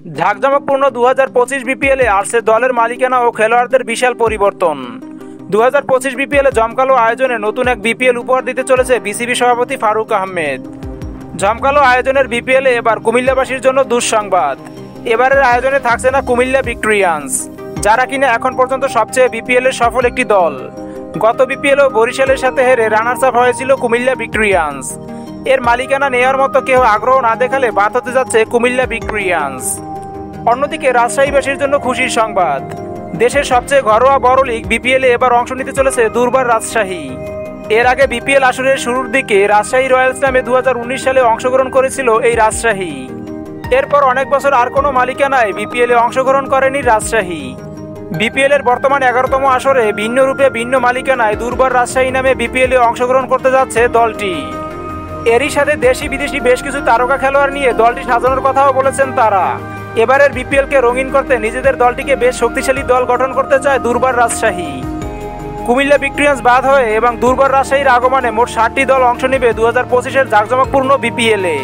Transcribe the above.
ঝাঁকজমকপূর্ণ 2025 বিপিএলে আসছে দলের মালিকানা ও খেলোয়াড়দের বিশাল পরিবর্তন। 2025 বিপিএলে জমকালো আয়োজনে নতুন এক বিপিএল উপহার দিতে চলেছে বিসিবি সভাপতি ফারুক আহমেদ। জমকালো আয়োজনের বিপিএলে এবার কুমিল্লাবাসীর জন্য দুঃসংবাদ। এবারের আয়োজনে থাকছে না কুমিল্লা ভিক্টোরিয়ান্স, যারা কিনা এখন পর্যন্ত সবচেয়ে বিপিএলের সফল একটি দল। গত বিপিএলও বরিশালের সাথে হেরে রানার্স আপ হয়েছিল কুমিল্লা ভিক্টোরিয়ান্স। এর মালিকানা নেওয়ার মতো কেউ আগ্রহ না দেখালে বাদ হতে যাচ্ছে কুমিল্লা ভিক্টোরিয়ান্স। অন্যদিকে রাজশাহীবাসীর জন্য খুশির সংবাদ। দেশের সবচেয়ে ঘরোয়া বড় লিগ বিপিএলে এবার অংশ নিতে চলেছে দুর্বার রাজশাহী। এর আগে বিপিএল আসরের শুরুর দিকে রাজশাহী রয়্যালস নামে 2019 সালে অংশগ্রহণ করেছিল এই রাজশাহী। এরপর অনেক বছর আর কোনো মালিকানায় বিপিএলে অংশগ্রহণ করেনি রাজশাহী। বিপিএলের বর্তমান 11তম আসরে ভিন্ন রূপে ভিন্ন মালিকানায় দুর্বার রাজশাহী নামে বিপিএলে অংশগ্রহণ করতে যাচ্ছে দলটি। এরই সাথে দেশি বিদেশি বেশ কিছু তারকা খেলোয়াড় নিয়ে দলটি সাজানোর কথাও বলেছেন তারা। এবারের বিপিএলকে রঙিন করতে নিজেদের দলটিকে বেশ শক্তিশালী দল গঠন করতে চায় দুর্বার রাজশাহী। কুমিল্লা ভিক্টোরিয়ান্স বাদ হয়ে এবং দুর্বার রাজশাহীর আগমনে মোট 7টি দল অংশ নেবে 2025-এর জাঁকজমকপূর্ণ বিপিএলে।